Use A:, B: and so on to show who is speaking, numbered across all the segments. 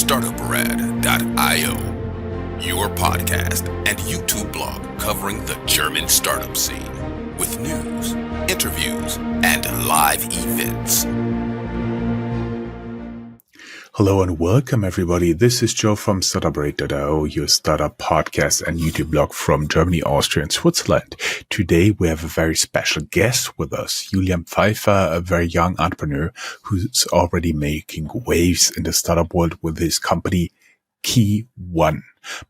A: Startuprad.io, your podcast and YouTube blog covering the German startup scene with news, interviews, and live events.
B: Hello and welcome everybody. This is Joe from Startuprad.io, your startup podcast and YouTube blog from Germany, Austria, and Switzerland. Today we have a very special guest with us, Julian Pfeiffer, a very young entrepreneur who's already making waves in the startup world with his company KeyOne's.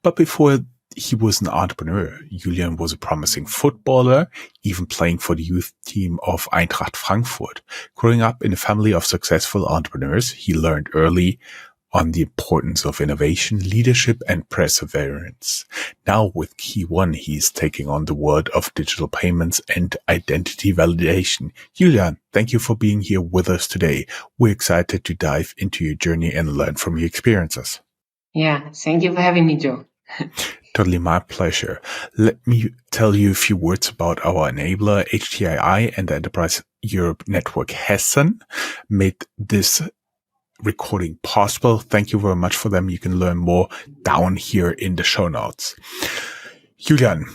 B: But before he was an entrepreneur, Julian was a promising footballer, even playing for the youth team of Eintracht Frankfurt. Growing up in a family of successful entrepreneurs, he learned early on the importance of innovation, leadership, and perseverance. Now with KeyOne's, he's taking on the world of digital payments and identity validation. Julian, thank you for being here with us today. We're excited to dive into your journey and learn from your experiences.
C: Yeah, thank you for having me, Joe.
B: Totally my pleasure. Let me tell you a few words about our enabler. HTII and the Enterprise Europe Network Hessen made this recording possible. Thank you very much for them. You can learn more down here in the show notes. Julian,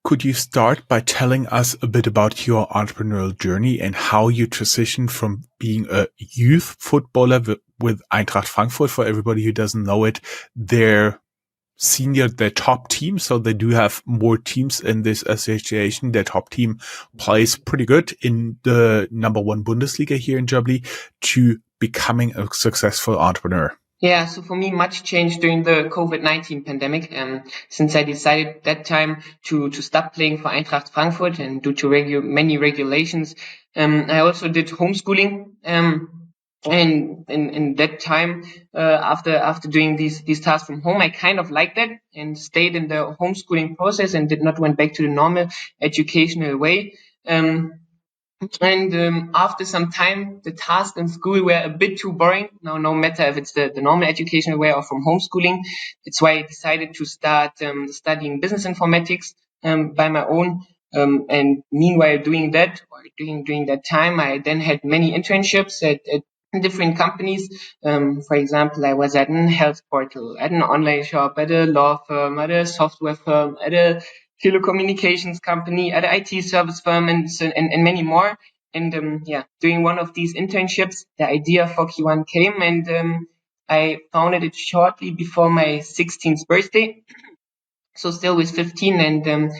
B: could you start by telling us a bit about your entrepreneurial journey and how you transitioned from being a youth footballer with Eintracht Frankfurt? For everybody who doesn't know it, their top team, so they do have more teams in this association. Their top team plays pretty good in the number one Bundesliga here in Germany, to becoming a successful entrepreneur.
C: Yeah, so for me, much changed during the COVID-19 pandemic. Since I decided that time to stop playing for Eintracht Frankfurt and due to many regulations, I also did homeschooling. And in that time, after doing these tasks from home, I kind of liked that and stayed in the homeschooling process and did not went back to the normal educational way. After some time, the tasks in school were a bit too boring. Now, no matter if it's the normal educational way or from homeschooling, that's why I decided to start studying business informatics by my own. And meanwhile, during that time, I then had many internships at different companies. For example, I was at a health portal, at an online shop, at a law firm, at a software firm, at a telecommunications company, at an IT service firm, and many more. And during one of these internships, the idea for KeyOne's came, and I founded it shortly before my 16th birthday. So still with 15, and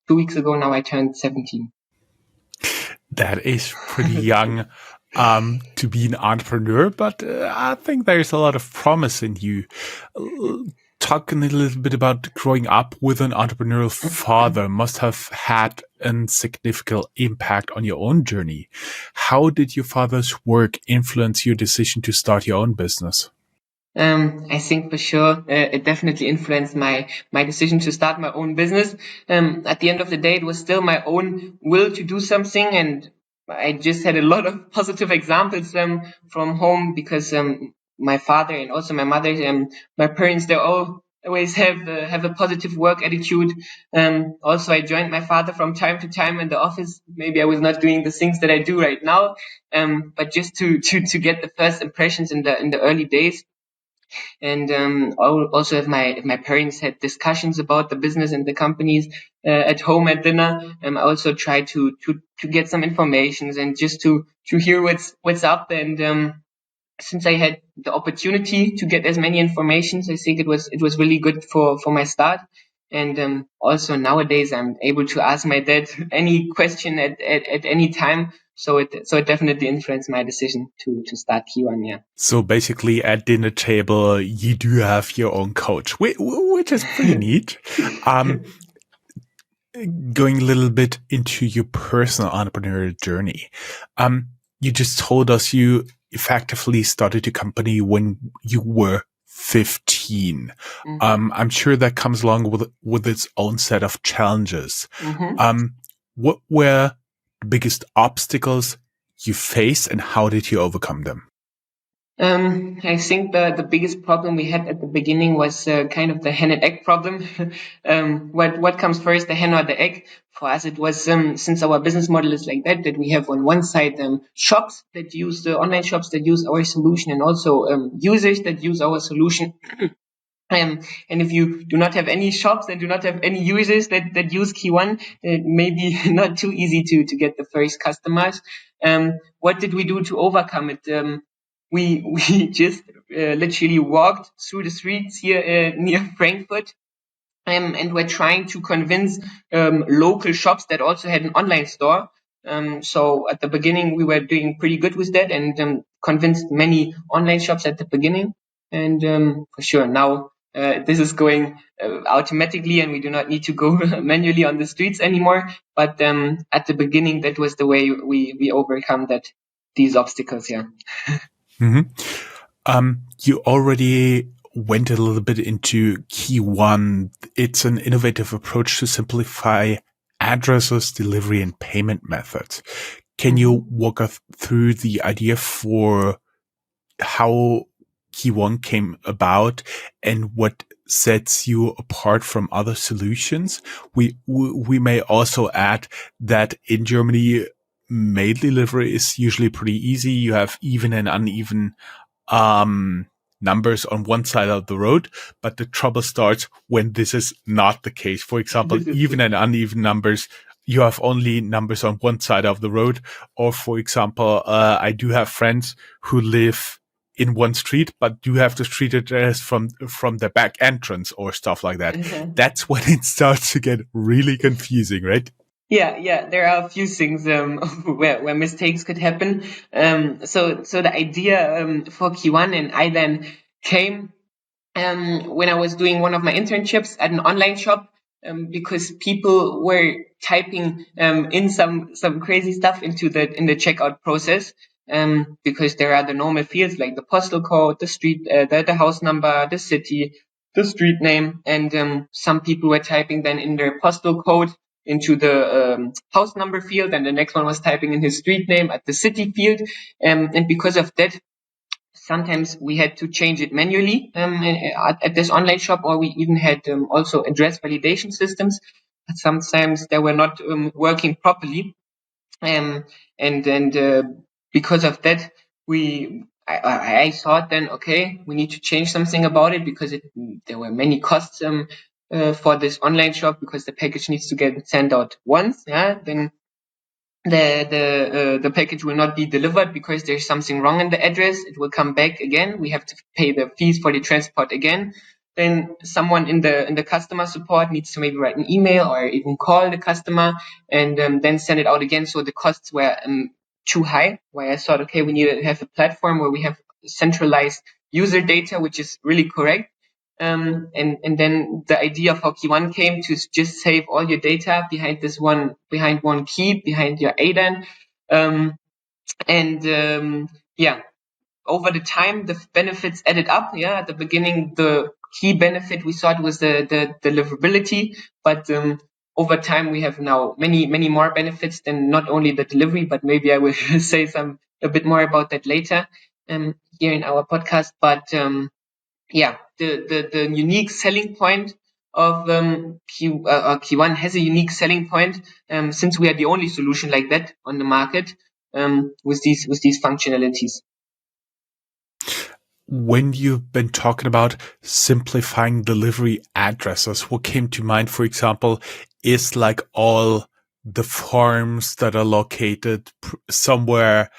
C: 2 weeks ago now I turned 17.
B: That is pretty young to be an entrepreneur, but I think there's a lot of promise in you. Talking a little bit about growing up with an entrepreneurial father must have had a significant impact on your own journey. How did your father's work influence your decision to start your own business?
C: I think for sure it definitely influenced my decision to start my own business. At the end of the day, it was still my own will to do something, and I just had a lot of positive examples from home because my father and also my mother, my parents, they all always have a positive work attitude. Also, I joined my father from time to time in the office. Maybe I was not doing the things that I do right now, but just to get the first impressions in the early days. And also, if my parents had discussions about the business and the companies at home at dinner, I also try to get some information and just to hear what's up. And since I had the opportunity to get as many informations, I think it was really good for my start. And also nowadays I'm able to ask my dad any question at any time. So it definitely influenced my decision to start KeyOne's. Yeah.
B: So basically, at dinner table, you do have your own coach, which is pretty neat. Going a little bit into your personal entrepreneurial journey, you just told us you effectively started a company when you were 15.
C: Mm-hmm.
B: I'm sure that comes along with its own set of challenges.
C: Mm-hmm.
B: What were the biggest obstacles you faced and how did you overcome them?
C: I think the biggest problem we had at the beginning was kind of the hen and egg problem. What comes first, the hen or the egg? For us, it was since our business model is like that we have on one side shops that use the online shops that use our solution, and also users that use our solution. And if you do not have any shops and do not have any users that use KeyOne, it may be not too easy to get the first customers. What did we do to overcome it? We just literally walked through the streets here near Frankfurt, and we're trying to convince local shops that also had an online store. So at the beginning, we were doing pretty good with that, and convinced many online shops at the beginning. And for sure, now this is going automatically, and we do not need to go manually on the streets anymore. But at the beginning, that was the way we overcome these obstacles. Yeah.
B: You already went a little bit into KeyOne. It's an innovative approach to simplify addresses, delivery, and payment methods. Can you walk us through the idea for how KeyOne came about and what sets you apart from other solutions? We may also add that in Germany, mail delivery is usually pretty easy. You have even and uneven numbers on one side of the road, but the trouble starts when this is not the case. For example, even and uneven numbers, you have only numbers on one side of the road. Or for example, I do have friends who live in one street, but do have the street address from the back entrance or stuff like that. That's when it starts to get really confusing, right?
C: Yeah, there are a few things where mistakes could happen. So the idea for KeyOne and IDAN came when I was doing one of my internships at an online shop, because people were typing in some crazy stuff in the checkout process. Because there are the normal fields like the postal code, the street, the house number, the city, the street name, and some people were typing then in their postal code into the house number field, and the next one was typing in his street name at the city field, and because of that, sometimes we had to change it manually at this online shop, or we even had also address validation systems, but sometimes they were not working properly, and because of that, I thought then, okay, we need to change something about it, because there were many costs for this online shop, because the package needs to get sent out once, then the package will not be delivered because there's something wrong in the address. It will come back again. We have to pay the fees for the transport again. Then someone in the customer support needs to maybe write an email or even call the customer, and then send it out again. So the costs were too high. Why I thought, okay, we need to have a platform where we have centralized user data, which is really correct. And then the idea for KeyOne came to just save all your data behind one key, behind your IDAN. Over the time, the benefits added up. Yeah, at the beginning, the key benefit we thought was the deliverability, but over time, we have now many more benefits than not only the delivery, but maybe I will say a bit more about that later here in our podcast. But the unique selling point of KeyOne has a unique selling point, since we are the only solution like that on the market, with these functionalities.
B: When you've been talking about simplifying delivery addresses, what came to mind, for example, is like all the farms that are located somewhere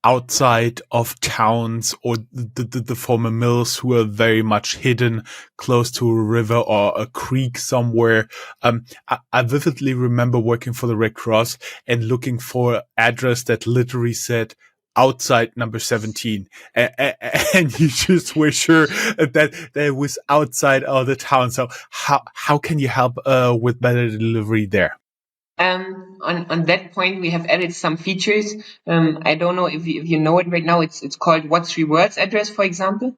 B: outside of towns, or the former mills who are very much hidden close to a river or a creek somewhere. I vividly remember working for the Red Cross and looking for an address that literally said outside number 17, and you just were sure that it was outside of the town. So how can you help with better delivery there?
C: On that point, we have added some features. I don't know if you know it right now. It's called What's 3 Words address, for example.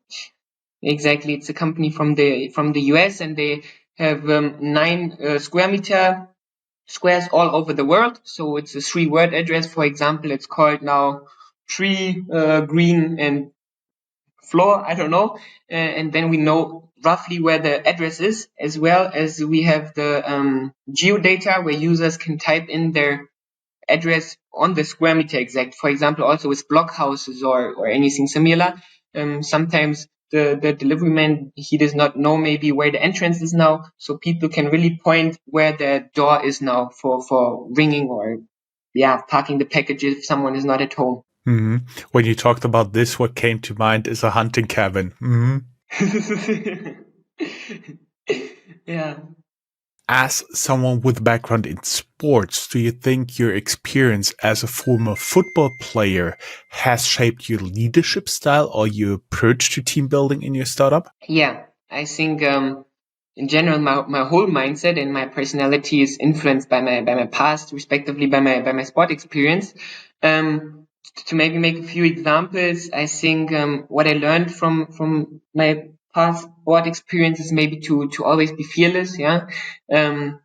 C: Exactly, it's a company from the US, and they have 9 squares all over the world. So it's a 3-word address. For example, it's called now tree, green, and floor, I don't know, and then we know roughly where the address is, as well as we have the geodata where users can type in their address on the square meter exact. For example, also with block houses or anything similar. Sometimes the delivery man, he does not know maybe where the entrance is now, so people can really point where the door is now for ringing or parking the package if someone is not at home.
B: Mm-hmm. When you talked about this, what came to mind is a hunting cabin. Mm-hmm.
C: Yeah.
B: As someone with background in sports, do you think your experience as a former football player has shaped your leadership style or your approach to team building in your startup?
C: Yeah, I think in general my whole mindset and my personality is influenced by my past, respectively by my sport experience. To maybe make a few examples, I think what I learned from my past sport experience is maybe to always be fearless,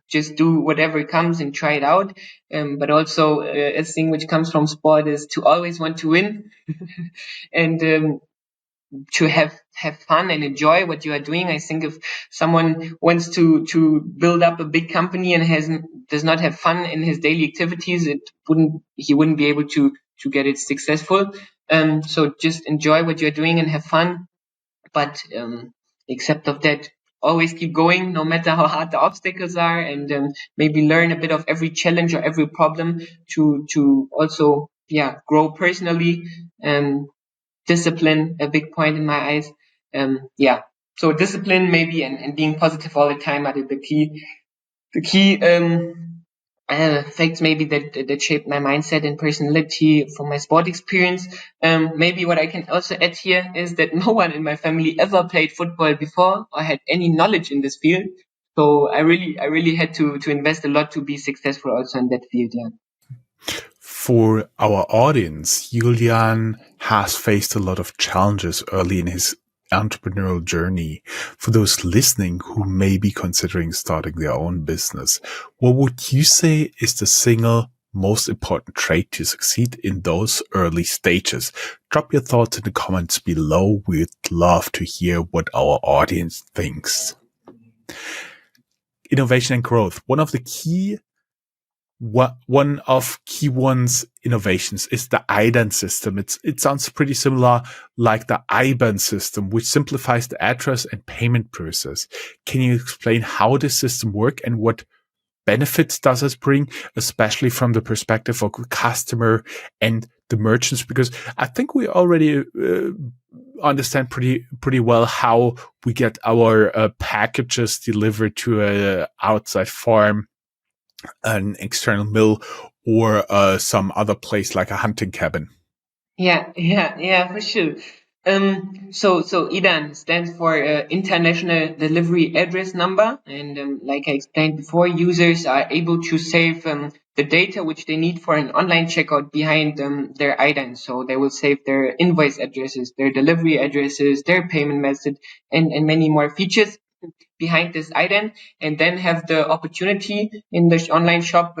C: just do whatever comes and try it out. But also a thing which comes from sport is to always want to win and to have fun and enjoy what you are doing. I think if someone wants to build up a big company and does not have fun in his daily activities, he wouldn't be able to get it successful. So just enjoy what you're doing and have fun. But except of that, always keep going, no matter how hard the obstacles are, and maybe learn a bit of every challenge or every problem to also grow personally. Discipline, a big point in my eyes. So discipline maybe and being positive all the time are the key facts maybe that shaped my mindset and personality from my sport experience. Maybe what I can also add here is that no one in my family ever played football before or had any knowledge in this field. So I really had to invest a lot to be successful also in that field. Yeah.
B: For our audience, Julian has faced a lot of challenges early in his entrepreneurial journey. For those listening who may be considering starting their own business, what would you say is the single most important trait to succeed in those early stages? Drop your thoughts in the comments below. We'd love to hear what our audience thinks. Innovation and growth. One of KeyOne's innovations is the IDAN system. It sounds pretty similar like the IBAN system, which simplifies the address and payment process. Can you explain how this system works and what benefits does it bring, especially from the perspective of the customer and the merchants? Because I think we already understand pretty well how we get our packages delivered to a outside farm, an external mill, or some other place like a hunting cabin.
C: Yeah, for sure. So IDAN stands for International Delivery Address Number, and like I explained before, users are able to save the data which they need for an online checkout behind their IDAN. So they will save their invoice addresses, their delivery addresses, their payment method, and many more features behind this IDAN, and then have the opportunity in the online shop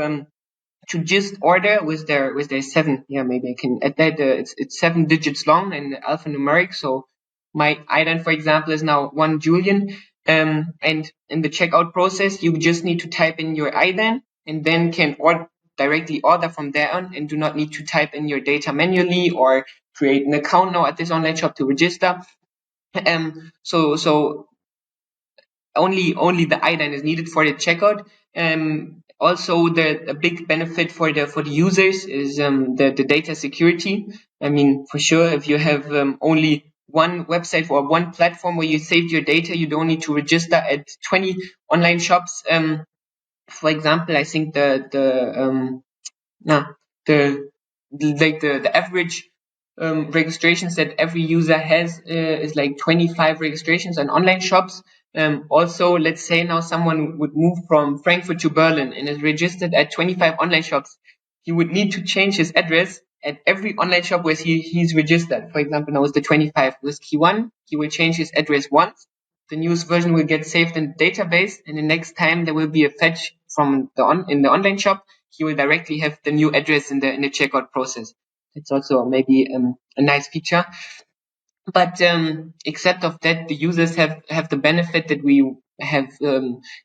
C: to just order with their seven. Yeah, maybe I can add that. It's 7 digits long and alphanumeric. So my IDAN, for example, is now 1 Julian. And in the checkout process, you just need to type in your IDAN and then can directly order from there on, and do not need to type in your data manually or create an account now at this online shop to register. So only the IDAN is needed for the checkout. Also, a big benefit for the users is the data security. I mean, for sure, if you have only one website or one platform where you saved your data, you don't need to register at 20 online shops. For example, I think the average registrations that every user has is like 25 registrations on online shops. Also, let's say now someone would move from Frankfurt to Berlin and is registered at 25 online shops. He would need to change his address at every online shop where he's registered. For example, now with the 25 with KeyOne, he will change his address once. The newest version will get saved in the database, and the next time there will be a fetch from in the online shop, he will directly have the new address in the checkout process. It's also maybe a nice feature. But except of that, the users have the benefit that we have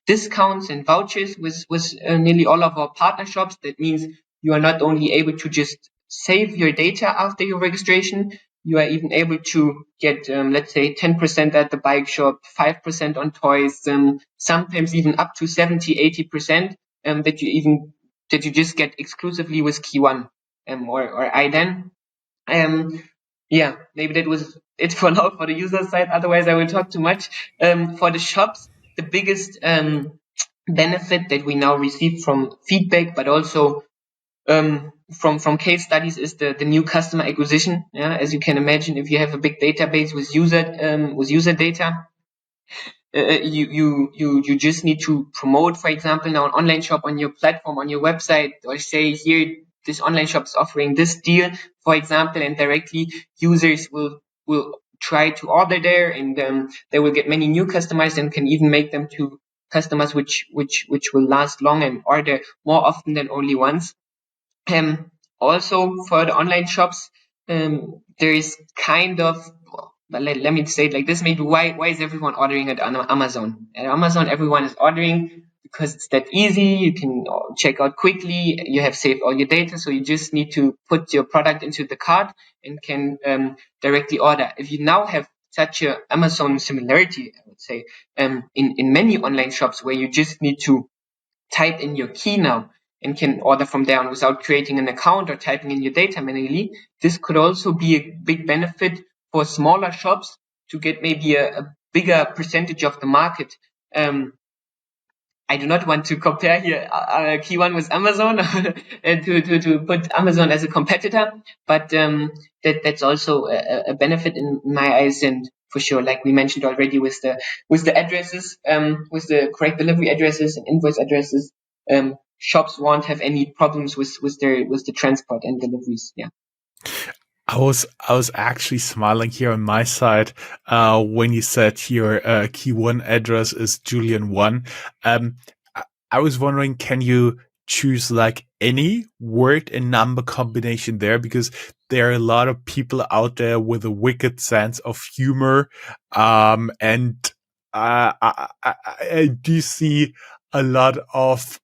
C: discounts and vouchers with nearly all of our partner shops. That means you are not only able to just save your data after your registration, you are even able to get, let's say, 10% at the bike shop, 5% on toys, sometimes even up to 70-80% that you just get exclusively with KeyOne or IDAN. Yeah, maybe that was it for now for the user side. Otherwise, I will talk too much. For the shops, the biggest benefit that we now receive from feedback, but also from case studies, is the new customer acquisition. Yeah, as you can imagine, if you have a big database with user data, you just need to promote, for example, now an online shop on your platform, on your website, or say here this online shop is offering this deal, for example, and directly users will try to order there, and they will get many new customers and can even make them to customers which will last long and order more often than only once. Also for the online shops, there is kind of, but let me say it like this, maybe why is everyone ordering at Amazon? At Amazon, everyone is ordering because it's that easy. You can check out quickly. You have saved all your data, so you just need to put your product into the cart and can directly order. If you now have such a Amazon similarity, I would say, in many online shops where you just need to type in your key now and can order from there on without creating an account or typing in your data manually, this could also be a big benefit for smaller shops to get maybe a bigger percentage of the market. I do not want to compare here KeyOne with Amazon and to put Amazon as a competitor, but that's also a benefit in my eyes. And for sure, like we mentioned already, with the addresses, with the correct delivery addresses and invoice addresses, shops won't have any problems with the transport and deliveries. Yeah.
B: I was actually smiling here on my side when you said your key one address is Julian1. I was wondering, can you choose like any word and number combination there? Because there are a lot of people out there with a wicked sense of humor, and I do see a lot of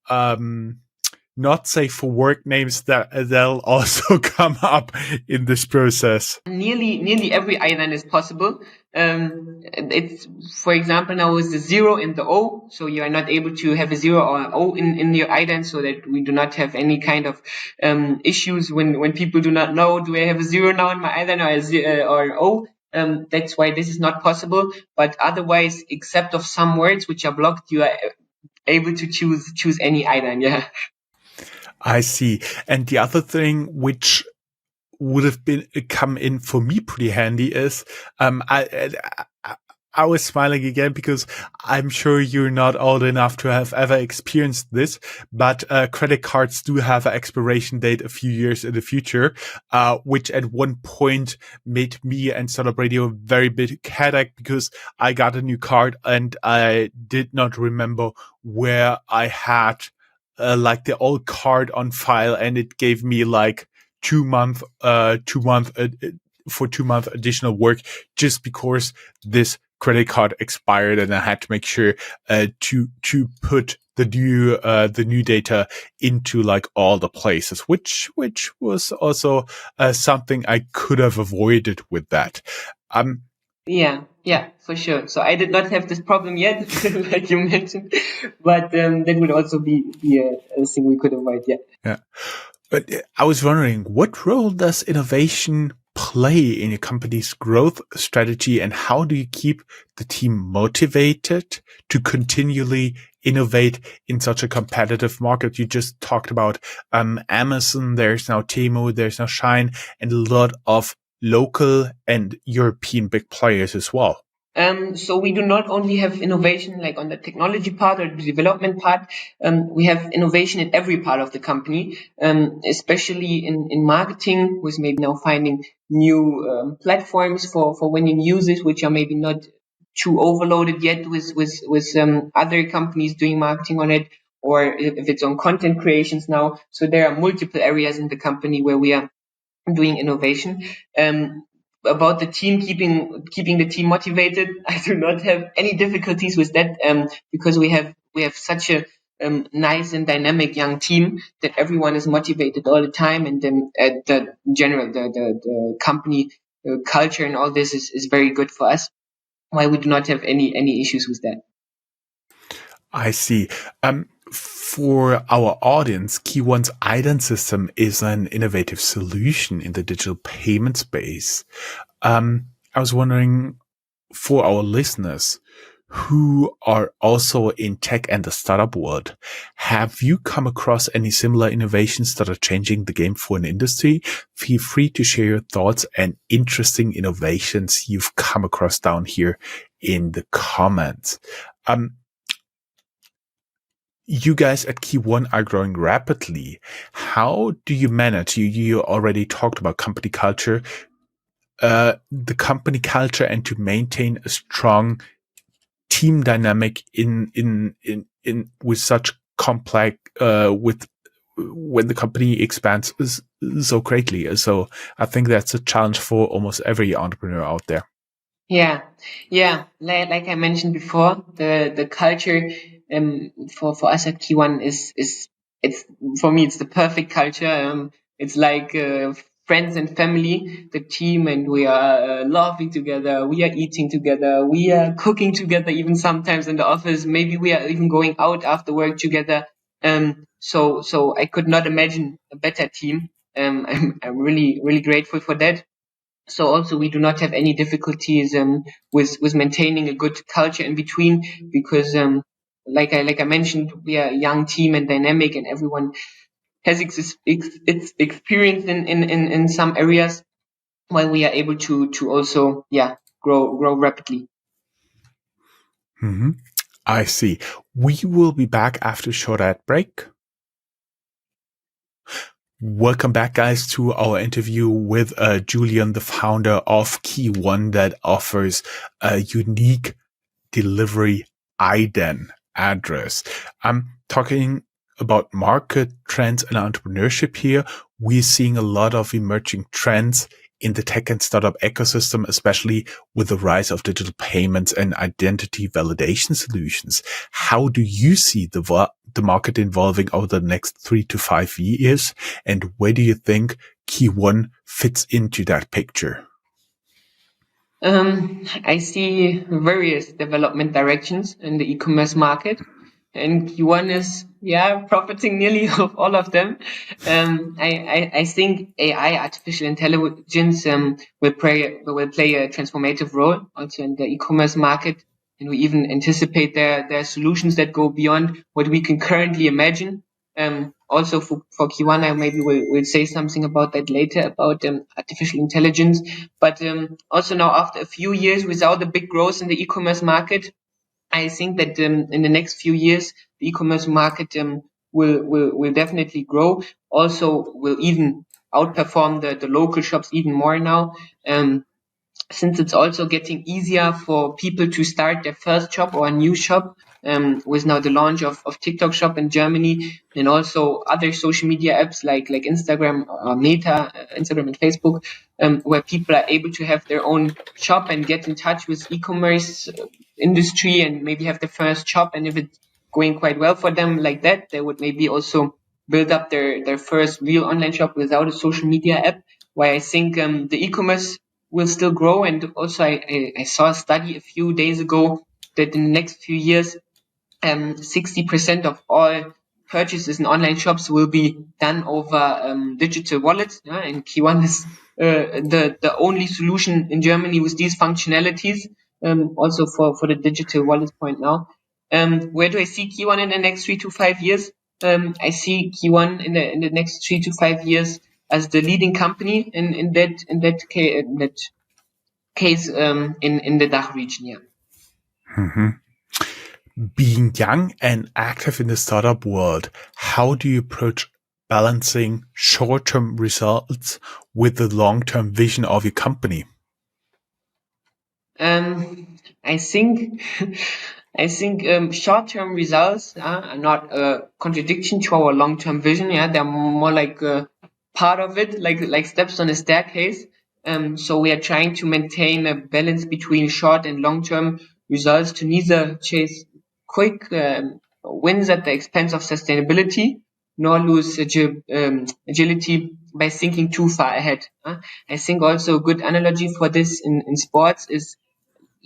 B: not safe for work names that'll also come up in this process.
C: Nearly every IDAN is possible. It's, for example, now with the 0 and the O, so you are not able to have a 0 or an O in your IDAN, so that we do not have any kind of issues when people do not know, do I have a 0 now in my IDAN or an O? That's why this is not possible. But otherwise, except of some words which are blocked, you are able to choose any IDAN. Yeah.
B: I see. And the other thing which would have been come in for me pretty handy is I was smiling again because I'm sure you're not old enough to have ever experienced this, but credit cards do have an expiration date a few years in the future, which at one point made me and Startuprad.io a very big headache because I got a new card and I did not remember where I had like the old card on file, and it gave me like 2 month for 2 month additional work just because this credit card expired, and I had to make sure to put the new data into like all the places, which was also something I could have avoided with that.
C: Yeah, for sure. So I did not have this problem yet, like you mentioned, but that would also be a thing we could avoid. Yeah.
B: Yeah. But I was wondering, what role does innovation play in your company's growth strategy, and how do you keep the team motivated to continually innovate in such a competitive market? You just talked about Amazon, there's now Temu, there's now Shine, and a lot of local and European big players as well.
C: So we do not only have innovation like on the technology part or the development part. We have innovation in every part of the company, especially in marketing, with maybe now finding new platforms for winning users, which are maybe not too overloaded yet with other companies doing marketing on it, or if it's on content creations now. So there are multiple areas in the company where we are doing innovation. about the team, keeping the team motivated, I do not have any difficulties with that, because we have such a nice and dynamic young team that everyone is motivated all the time, and then the general the company culture and all this is very good for us. Why we do not have any issues with that.
B: I see. For our audience, KeyOne's IDAN system is an innovative solution in the digital payment space. I was wondering, for our listeners who are also in tech and the startup world, have you come across any similar innovations that are changing the game for an industry? Feel free to share your thoughts and interesting innovations you've come across down here in the comments. You guys at KeyOne are growing rapidly. How do you manage? You already talked about company culture, the company culture, and to maintain a strong team dynamic in with such complex with when the company expands so greatly. So I think that's a challenge for almost every entrepreneur out there.
C: Yeah, like I mentioned before, the culture for us at KeyOne is it's for me it's the perfect culture. It's like friends and family, the team, and we are laughing together, we are eating together, we are cooking together, even sometimes in the office. Maybe we are even going out after work together. So I could not imagine a better team. I'm really grateful for that. So also we do not have any difficulties with maintaining a good culture in between, because like I mentioned, we are a young team and dynamic, and everyone has its experience in some areas, while we are able to also grow rapidly.
B: Mm-hmm. I see. We will be back after a short ad break. Welcome back, guys, to our interview with Julian, the founder of KeyOne, that offers a unique delivery IDAN address. I'm talking about market trends and entrepreneurship here. We're seeing a lot of emerging trends in the tech and startup ecosystem, especially with the rise of digital payments and identity validation solutions. How do you see the market evolving over the next 3 to 5 years? And where do you think KeyOne fits into that picture?
C: I see various development directions in the e-commerce market, and KeyOne is profiting nearly of all of them. I think AI, artificial intelligence, will play a transformative role also in the e-commerce market, and we even anticipate there are solutions that go beyond what we can currently imagine. Also for KeyOne, I maybe will say something about that later, about artificial intelligence. But also now, after a few years without a big growth in the e-commerce market, I think that in the next few years, the e-commerce market will definitely grow. Also, will even outperform the local shops even more now. Since it's also getting easier for people to start their first shop or a new shop, with now the launch of TikTok Shop in Germany, and also other social media apps like Instagram or Meta, Instagram and Facebook, where people are able to have their own shop and get in touch with e-commerce industry and maybe have the first shop. And if it's going quite well for them like that, they would maybe also build up their first real online shop without a social media app. Why I think the e-commerce will still grow. And also I saw a study a few days ago that in the next few years, 60% of all purchases in online shops will be done over digital wallets. And KeyOne is the only solution in Germany with these functionalities, also for the digital wallet point now. Where do I see KeyOne in the next 3 to 5 years? I see KeyOne in the next 3 to 5 years as the leading company in that case in the DACH region. Yeah.
B: Mm-hmm. Being young and active in the startup world, how do you approach balancing short-term results with the long-term vision of your company?
C: I think short-term results are not a contradiction to our long-term vision. Yeah, they're more like a part of it, like steps on a staircase. So we are trying to maintain a balance between short and long-term results to neither chase quick wins at the expense of sustainability, nor lose agility by thinking too far ahead. I think also a good analogy for this in sports is,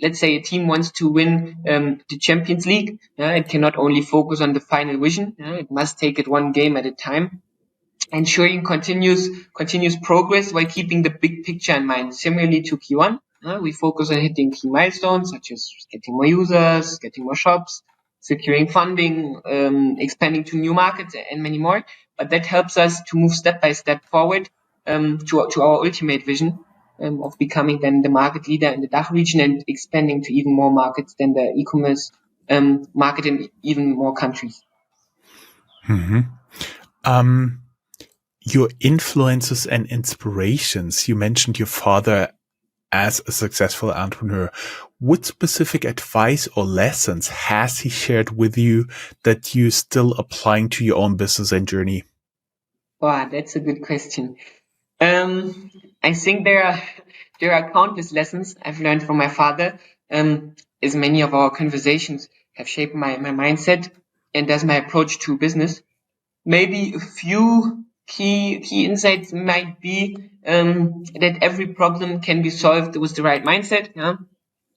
C: let's say a team wants to win the Champions League. It cannot only focus on the final vision. It must take it one game at a time, ensuring continuous progress while keeping the big picture in mind. Similarly to KeyOne, we focus on hitting key milestones such as getting more users, getting more shops, securing funding, expanding to new markets, and many more. But that helps us to move step by step forward to our ultimate vision of becoming then the market leader in the DACH region and expanding to even more markets than the e-commerce market in even more countries.
B: Your influences and inspirations. You mentioned your father as a successful entrepreneur. What specific advice or lessons has he shared with you that you still applying to your own business and journey?
C: Wow, that's a good question. I think there are countless lessons I've learned from my father, as many of our conversations have shaped my mindset and as my approach to business. Maybe a few key insights might be that every problem can be solved with the right mindset, yeah?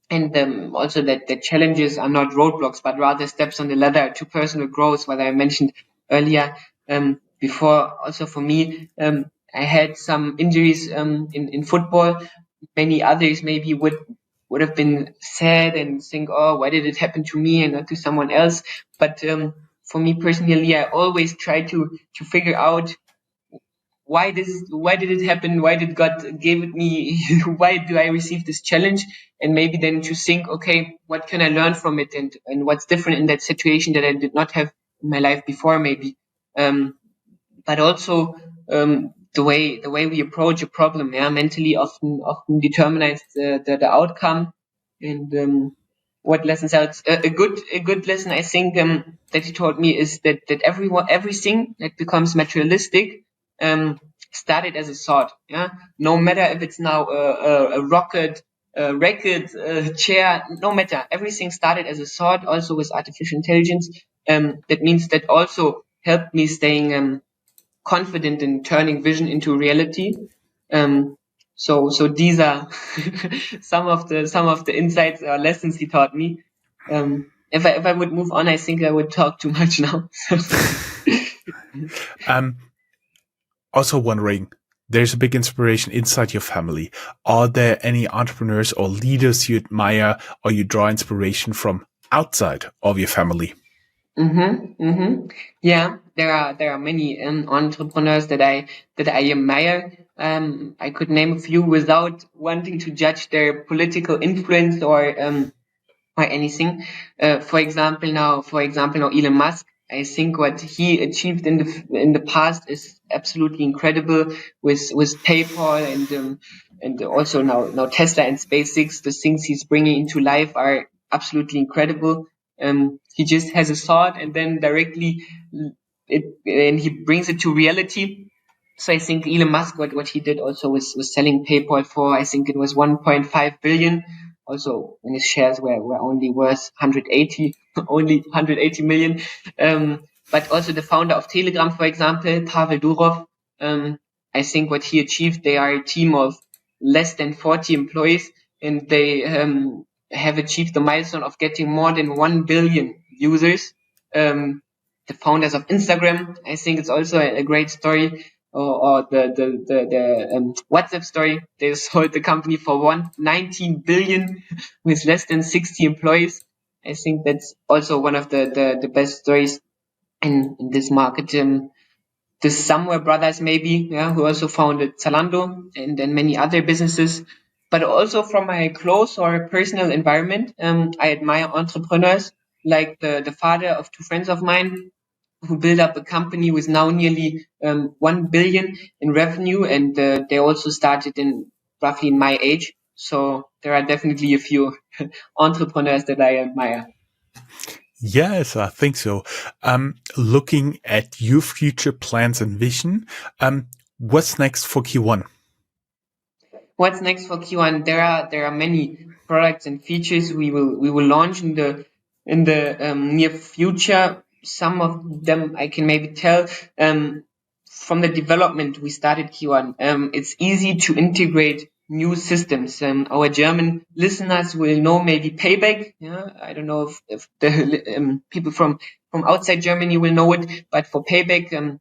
C: And also that the challenges are not roadblocks, but rather steps on the ladder to personal growth, what I mentioned earlier. Before, also for me, I had some injuries in football. Many others maybe would have been sad and think, oh, why did it happen to me and not to someone else? But for me personally, I always try to figure out why did it happen, why did God give it me, why do I receive this challenge, and maybe then to think, okay, what can I learn from it, and what's different in that situation that I did not have in my life before, maybe. But also the way we approach a problem, yeah, mentally often determines the outcome. And what lessons else? A good lesson I think that he taught me is that everything that becomes materialistic started as a thought. Yeah, no matter if it's now a rocket, a racket, a chair, no matter. Everything started as a thought. Also with artificial intelligence, that means that also helped me staying confident in turning vision into reality. So these are some of the insights or lessons he taught me. If I would move on, I think I would talk too much now.
B: Also wondering, there's a big inspiration inside your family. Are there any entrepreneurs or leaders you admire or you draw inspiration from outside of your family?
C: Yeah, there are many entrepreneurs that I admire. I could name a few without wanting to judge their political influence or anything. For example, now Elon Musk. I think what he achieved in the past is absolutely incredible with PayPal and also now Tesla and SpaceX. The things he's bringing into life are absolutely incredible. He just has a thought and then directly and he brings it to reality. So I think Elon Musk, what he did also was selling PayPal for, I think it was 1.5 billion. Also, when his shares were only worth 180, only 180 million. But also the founder of Telegram, for example, Pavel Durov, I think what he achieved, they are a team of less than 40 employees, and they have achieved the milestone of getting more than 1 billion users. The founders of Instagram, I think it's also a great story. Or the WhatsApp story. They sold the company for 19 billion with less than 60 employees. I think that's also one of the best stories in this market. The Somewhere brothers, maybe, yeah, who also founded Zalando and then many other businesses. But also from my close or personal environment, I admire entrepreneurs like the father of two friends of mine who built up a company with now nearly 1 billion in revenue, and they also started roughly in my age. So there are definitely a few entrepreneurs that I admire.
B: Yes, I think so. Looking at your future plans and vision, what's next for KeyOne?
C: What's next for KeyOne? There are many products and features we will launch in the near future. Some of them I can maybe tell. From the development we started KeyOne, it's easy to integrate new systems. Our German listeners will know maybe Payback. Yeah, I don't know if the people from outside Germany will know it, but for Payback,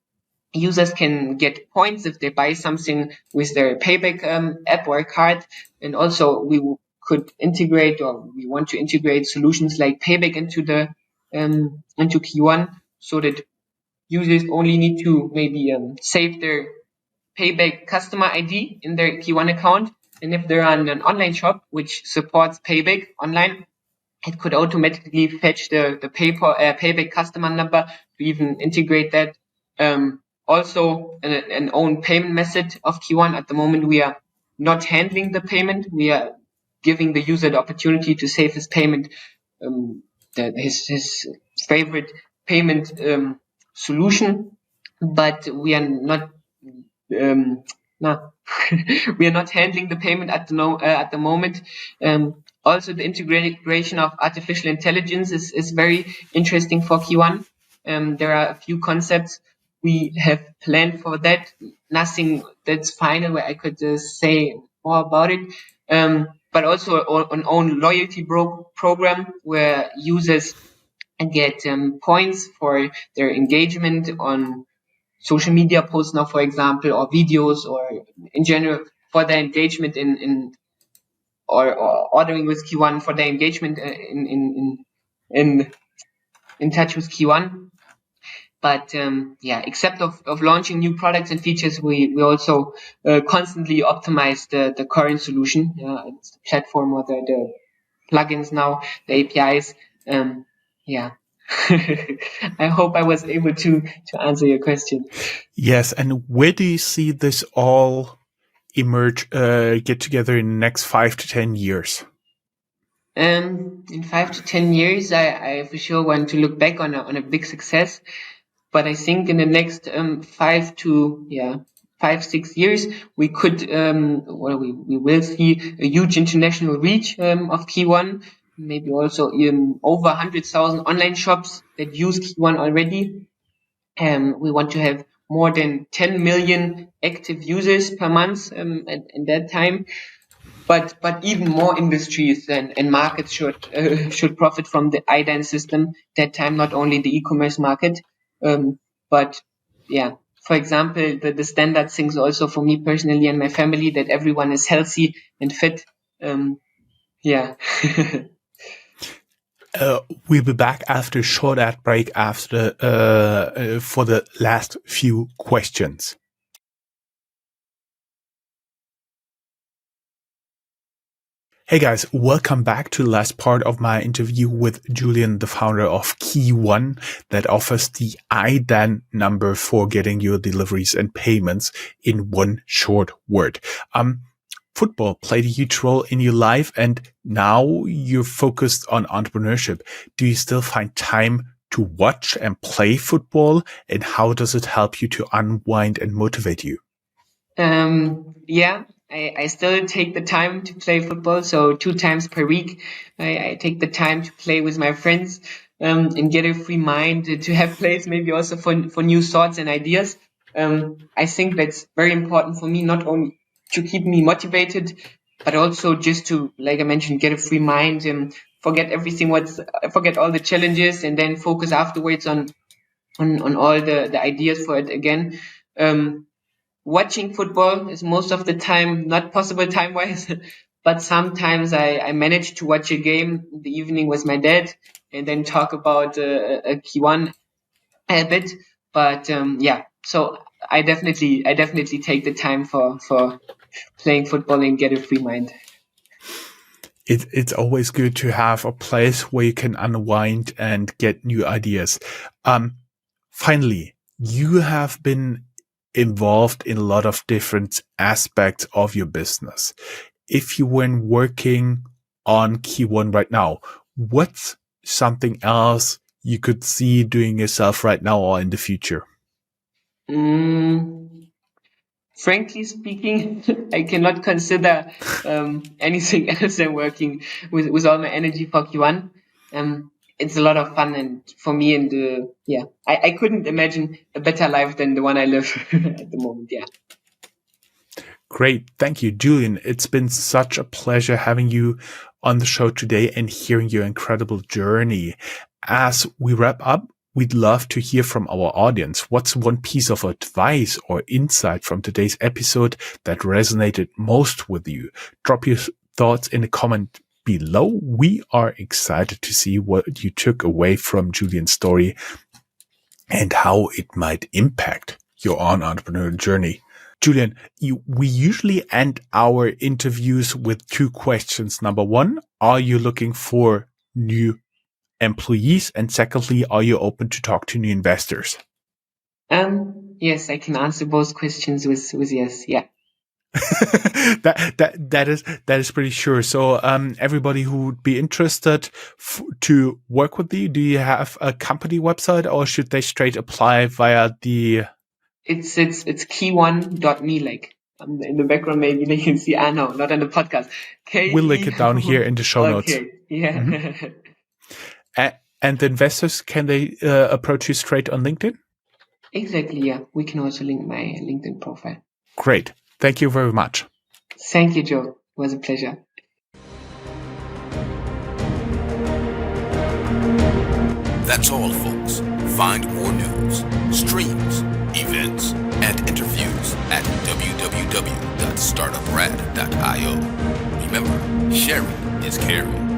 C: users can get points if they buy something with their Payback app or card. And also we could integrate, or we want to integrate, solutions like Payback into KeyOne, so that users only need to maybe save their Payback customer ID in their KeyOne account. And if they're on an online shop which supports Payback online, it could automatically fetch the Payback customer number to even integrate that. Also, an own payment method of KeyOne. At the moment, we are not handling the payment. We are giving the user the opportunity to save his payment, his favorite payment solution, but we are not no, we are not handling the payment at the moment. Also, the integration of artificial intelligence is very interesting for KeyOne. There are a few concepts we have planned for that. Nothing that's final where I could say more about it. But also an own loyalty program where users get points for their engagement on social media posts now, for example, or videos, or in general for their engagement or ordering with KeyOne, for their engagement in touch with KeyOne. But except of launching new products and features, we also constantly optimize the current solution, it's the platform or the plugins now, the APIs. I hope I was able to answer your question.
B: Yes, and where do you see this all get together in the next 5 to 10 years?
C: In 5 to 10 years, I for sure want to look back on a big success. But I think in the next 5-6 years, we could we will see a huge international reach of KeyOne. Maybe also over 100,000 online shops that use KeyOne already. We want to have more than 10 million active users per month at that time. But even more industries and markets should profit from the IDAN system that time, not only the e-commerce market. But for example, the standard things also for me personally and my family, that everyone is healthy and fit.
B: We'll be back after a short ad break after for the last few questions. Hey guys, welcome back to the last part of my interview with Julian, the founder of KeyOne, that offers the IDAN number for getting your deliveries and payments in one short word. Football played a huge role in your life, and now you're focused on entrepreneurship. Do you still find time to watch and play football, and how does it help you to unwind and motivate you?
C: I still take the time to play football. So 2 times per week, I take the time to play with my friends and get a free mind to have plays, maybe also for new thoughts and ideas. I think that's very important for me, not only to keep me motivated, but also just to, like I mentioned, get a free mind and forget all the challenges, and then focus afterwards on all the ideas for it again. Watching football is most of the time not possible time-wise, but sometimes I manage to watch a game in the evening with my dad and then talk about a KeyOne a bit. But so I definitely take the time for playing football and get a free mind.
B: It's always good to have a place where you can unwind and get new ideas. Finally, you have been involved in a lot of different aspects of your business. If you weren't working on KeyOne right now, what's something else you could see doing yourself right now or in the future?
C: frankly speaking, I cannot consider anything else than working with all my energy for Q1. It's a lot of fun, and for me, and I couldn't imagine a better life than the one I live at the moment. Yeah.
B: Great. Thank you, Julian. It's been such a pleasure having you on the show today and hearing your incredible journey. As we wrap up, we'd love to hear from our audience. What's one piece of advice or insight from today's episode that resonated most with you? Drop your thoughts in a comment below. We are excited to see what you took away from Julian's story and how it might impact your own entrepreneurial journey. Julian, we usually end our interviews with two questions. Number one, are you looking for new employees? And secondly, are you open to talk to new investors?
C: Yes, I can answer both questions with yes. Yeah.
B: that is pretty sure. So, everybody who would be interested to work with you, do you have a company website, or should they straight apply via the?
C: It's KeyOne.me, like in the background. Maybe they can see. No, not on the podcast.
B: We'll link it down here in the show notes.
C: Okay. Yeah.
B: Mm-hmm. And the investors, can they approach you straight on LinkedIn?
C: Exactly. Yeah, we can also link my LinkedIn profile.
B: Great. Thank you very much.
C: Thank you, Joe. It was a pleasure.
A: That's all, folks. Find more news, streams, events, and interviews at www.startuprad.io. Remember, sharing is caring.